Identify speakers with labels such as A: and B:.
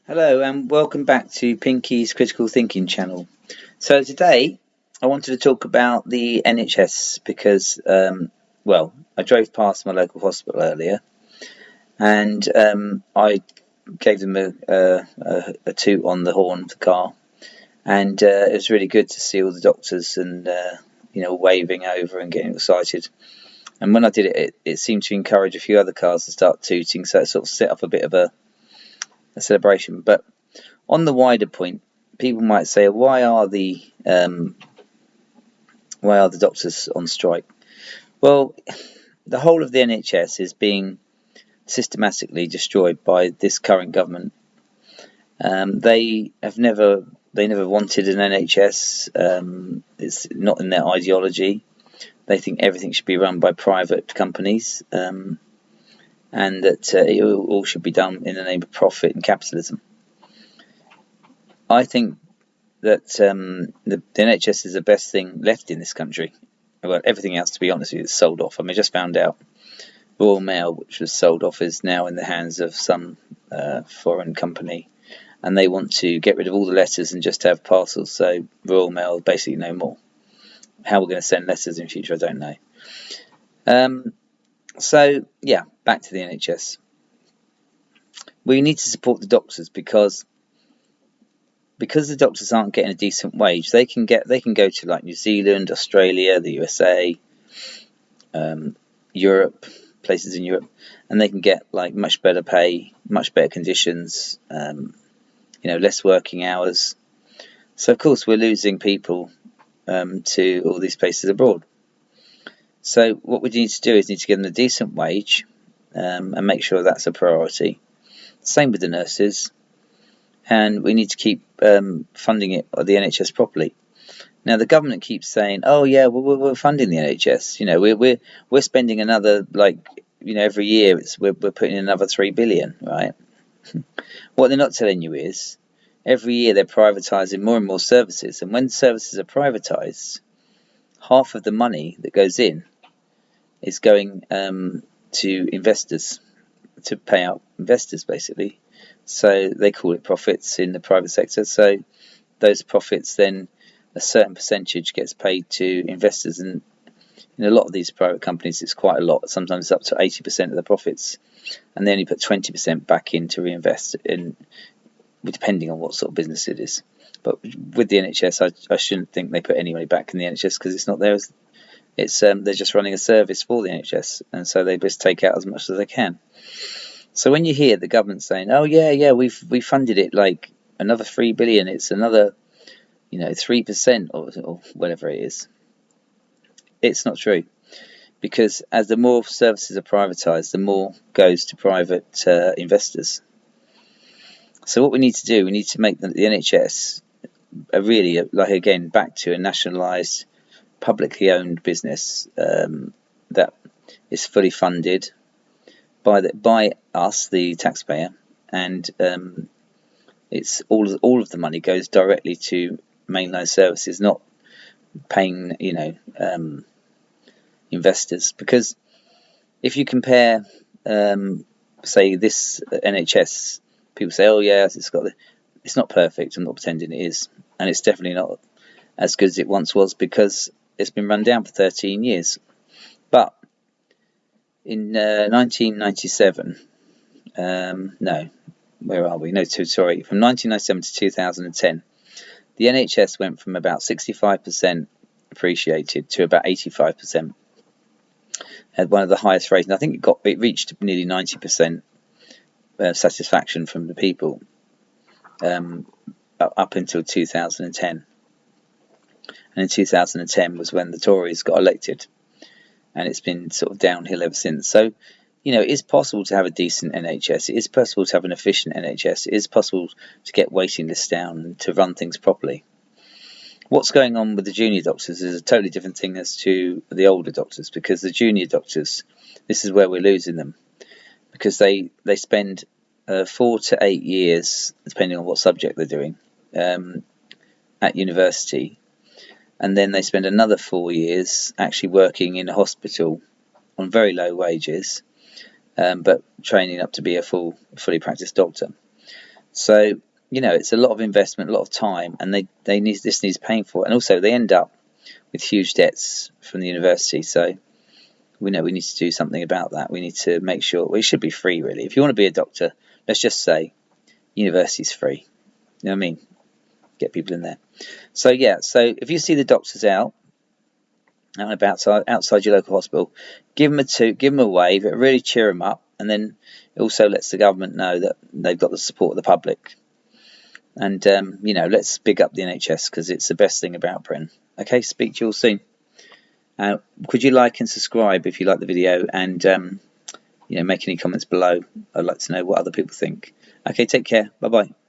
A: Hello and welcome back to Pinky's Critical Thinking channel. So today I wanted to talk about the NHS because, I drove past my local hospital earlier and I gave them a toot on the horn of the car, and it was really good to see all the doctors and waving over and getting excited. And when I did it, it seemed to encourage a few other cars to start tooting, so it sort of set up a bit of a celebration. But on the wider point, people might say, why are the doctors on strike? Well, the whole of the NHS is being systematically destroyed by this current government. They never wanted an NHS. It's not in their ideology. They think everything should be run by private companies, and that it all should be done in the name of profit and capitalism. I think that the NHS is the best thing left in this country. Well, everything else, to be honest with you, is sold off. I mean, I just found out Royal Mail, which was sold off, is now in the hands of some foreign company, and they want to get rid of all the letters and just have parcels. So Royal Mail basically no more. How we're going to send letters in future, I don't know. Back to the NHS. We need to support the doctors because the doctors aren't getting a decent wage. They can go to like New Zealand, Australia, the USA, Europe, places in Europe, and they can get like much better pay, much better conditions, less working hours. So of course we're losing people to all these places abroad. So what we need to do is need to give them a decent wage and make sure that's a priority. Same with the nurses. And we need to keep funding the NHS properly. Now the government keeps saying, "Oh yeah, we're funding the NHS. We're spending another every year we're putting in another 3 billion, right?" What they're not telling you is every year they're privatising more and more services, and when services are privatised, half of the money that goes in is going to investors, to pay out investors basically. So they call it profits in the private sector. So those profits, then a certain percentage gets paid to investors, and in a lot of these private companies it's quite a lot. Sometimes up to 80% of the profits, and they only put 20% back in to reinvest in, depending on what sort of business it is. But with the NHS, I shouldn't think they put any money back in the NHS because it's not theirs. It's they're just running a service for the NHS, and so they just take out as much as they can. So when you hear the government saying, "Oh yeah, we funded it like another 3 billion, it's another 3% or whatever it is," it's not true, because as the more services are privatised, the more goes to private investors. So what we need to do, we need to make the NHS again back to a nationalised, publicly owned business that is fully funded by us, the taxpayer, and it's all of the money goes directly to mainline services, not paying investors. Because if you compare, say, this NHS, people say, "Oh yeah, it's not perfect." I'm not pretending it is, and it's definitely not as good as it once was because it's been run down for 13 years. But in 1997, where are we? No, sorry, from 1997 to 2010, the NHS went from about 65% appreciated to about 85%. Had one of the highest ratings. I think it reached nearly 90% satisfaction from the people up until 2010. And in 2010 was when the Tories got elected, and it's been sort of downhill ever since. So, it is possible to have a decent NHS. It is possible to have an efficient NHS. It is possible to get waiting lists down and to run things properly. What's going on with the junior doctors is a totally different thing as to the older doctors, because the junior doctors, this is where we're losing them, because they spend 4 to 8 years, depending on what subject they're doing, at university, and then they spend another 4 years actually working in a hospital on very low wages, but training up to be a fully practiced doctor. So, it's a lot of investment, a lot of time, and this needs paying for. And also, they end up with huge debts from the university. So, we know we need to do something about that. We need to make sure it should be free, really. If you want to be a doctor, let's just say university's free. You know what I mean? Get people in there. So if you see the doctors out and about outside your local hospital, give them a wave. It really cheer them up, and then it also lets the government know that they've got the support of the public. And let's big up the NHS, because it's the best thing about Britain. Okay, speak to you all soon. Could you like and subscribe if you like the video, and make any comments below. I'd like to know what other people think. Okay, take care. Bye bye.